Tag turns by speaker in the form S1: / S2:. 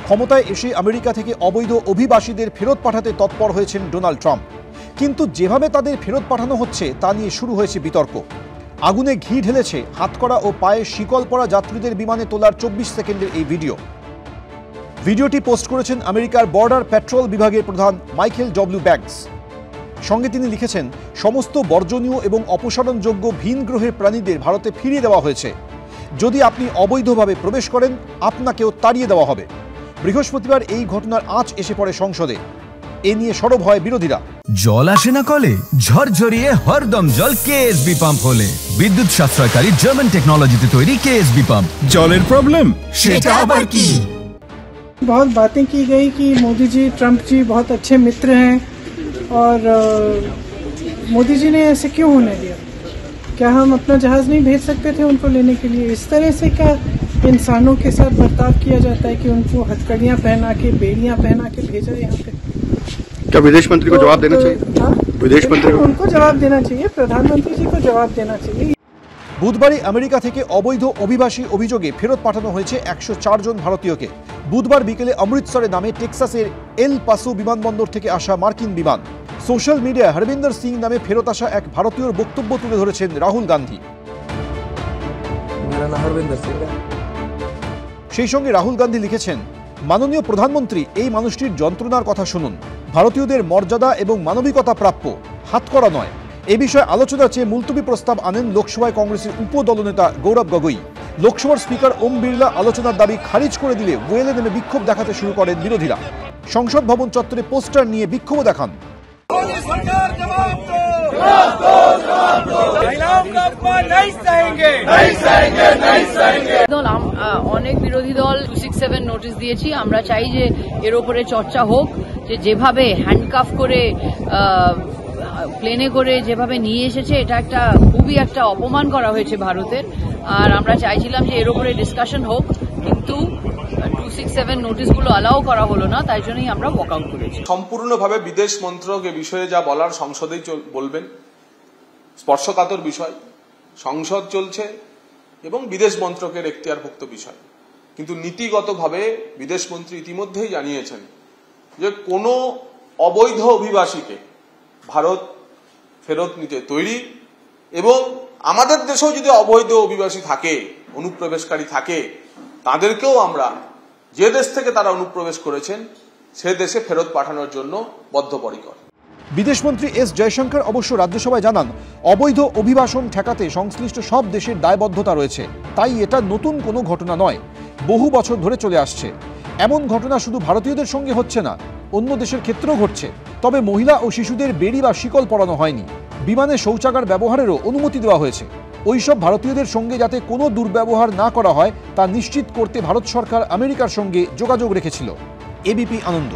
S1: ক্ষমতায় এসে আমেরিকা থেকে অবৈধ অভিবাসীদের ফেরত পাঠাতে তৎপর হয়েছেন ডোনাল্ড ট্রাম্প। কিন্তু যেভাবে তাদের ফেরত পাঠানো হচ্ছে তা নিয়ে শুরু হয়েছে বিতর্ক। আগুনে ঘি ঢেলেছে হাতকড়া ও পায়ে শিকল পরা যাত্রীদের বিমানে তোলার 24 সেকেন্ডের এই ভিডিওটি পোস্ট করেছেন আমেরিকার বর্ডার পেট্রোল বিভাগের প্রধান মাইকেল ডব্লিউ ব্যাগস। সঙ্গে তিনি লিখেছেন, সমস্ত বর্জনীয় এবং অপসারণযোগ্য ভিন গ্রহের প্রাণীদের ভারতে ফিরিয়ে দেওয়া হয়েছে। যদি আপনি অবৈধভাবে প্রবেশ করেন, আপনাকেও তাড়িয়ে দেওয়া হবে। বৃহস্পতিবার এই ঘটনার আঁচ এসে পড়ে সংসদে। এ নিয়ে সরব হয় বিরোধীরা।
S2: জল আসে না কলে, ঝরঝরিয়ে হরদম জল কেএসবি পাম্প হলে। বিদ্যুৎ সাশ্রয়কারী জার্মান টেকনোলজিতে তৈরি কেএসবি পাম্প। জলের প্রবলেম সেটা আবার কি?
S3: बहुत बातें की गई कि मोदी जी, ट्रंप जी बहुत अच्छे मित्र हैं और मोदी जी ने ऐसे क्यों होने दिया? क्या हम अपना जहाज नहीं भेज सकते थे उनको लेने के लिए? इस तरह से क्या इंसानों के साथ बर्ताव किया जाता है कि उनको हथकड़ियाँ पहना के, बेड़ियाँ पहना के भेजा यहाँ पे?
S4: क्या विदेश मंत्री को जवाब देना चाहिए? विदेश मंत्री को
S3: उनको जवाब देना चाहिए, प्रधानमंत्री जी को जवाब देना चाहिए।
S1: বুধবারই আমেরিকা থেকে অবৈধ অভিবাসী অভিযোগে ফেরত পাঠানো হয়েছে 104 জন ভারতীয়কে। বুধবার বিকেলে অমৃতসরে নামে টেক্সাসের এল পাসো বিমানবন্দর থেকে আসা মার্কিন বিমান। সোশ্যাল মিডিয়ায় হরবিন্দর সিং নামে ফেরত আসা এক ভারতীয়র বক্তব্য তুলে ধরেছেন রাহুল গান্ধী। সেই সঙ্গে রাহুল গান্ধী লিখেছেন, মাননীয় প্রধানমন্ত্রী, এই মানুষটির যন্ত্রণার কথা শুনুন। ভারতীয়দের মর্যাদা এবং মানবিকতা প্রাপ্য, হাতকড়া নয়। এ বিষয়ে আলোচনা চেয়ে মুলতবি প্রস্তাব আনেন লোকসভায় কংগ্রেসের উপদলনেতা গৌরব গগৈ। লোকসভার স্পিকার ওম বিড়লা আলোচনার দাবি খারিজ করে দিলে ওয়েলে নেমে বিক্ষোভ দেখাতে শুরু করেন বিরোধীরা। সংসদ ভবন চত্বরে পোস্টার নিয়ে বিক্ষোভ দেখান।
S5: অনেক বিরোধী দল 267 নোটিশ দিয়েছি। আমরা চাই যে এর উপরে চর্চা হোক, যে যেভাবে হ্যান্ডকাফ করে প্লেনে করে যেভাবে নিয়ে এসেছে, এটা একটা খুবই একটা অপমান করা হয়েছে ভারতের। আর আমরা চাইছিলাম যে এর উপরে ডিসকাশন হোক, কিন্তু 267 নোটিশগুলো অ্যালাউ করা হলো না, তাই জন্যই আমরা ওয়াকআউট করেছি।
S6: সম্পূর্ণভাবে বিদেশ মন্ত্রক এ বিষয়ে যা বলার সংসদেই বলবেন। স্পর্শকাতর বিষয়, সংসদ চলছে এবং বিদেশ মন্ত্রকের এখতিয়ারভুক্ত বিষয়। কিন্তু নীতিগতভাবে বিদেশ মন্ত্রী ইতিমধ্যেই জানিয়েছেন যে কোনো অবৈধ অভিবাসীকে ভারত ফেরত নিতে তৈরি, এবং আমাদের দেশেও যদি অবৈধ অভিবাসী থাকে, অনুপ্রবেশকারী থাকে, তাদেরকেও আমরা যে দেশ থেকে তারা অনুপ্রবেশ করেছেন সে দেশে ফেরত পাঠানোর জন্য বদ্ধপরিকর।
S1: বিদেশমন্ত্রী এস জয়শঙ্কর অবশ্য রাজ্যসভায় জানান, অবৈধ অভিবাসন ঠেকাতে সংশ্লিষ্ট সব দেশের দায়বদ্ধতা রয়েছে। তাই এটা নতুন কোনো ঘটনা নয়, বহু বছর ধরে চলে আসছে। এমন ঘটনা শুধু ভারতীয়দের সঙ্গে হচ্ছে না, অন্য দেশের ক্ষেত্রেও ঘটছে। তবে মহিলা ও শিশুদের বেড়ি বা শিকল পরানো হয়নি। বিমানে শৌচাগার ব্যবহারেরও অনুমতি দেওয়া হয়েছে। ওইসব ভারতীয়দের সঙ্গে যাতে কোনো দুর্ব্যবহার না করা হয় তা নিশ্চিত করতে ভারত সরকার আমেরিকার সঙ্গে যোগাযোগ রেখেছিল। এবিপি আনন্দ।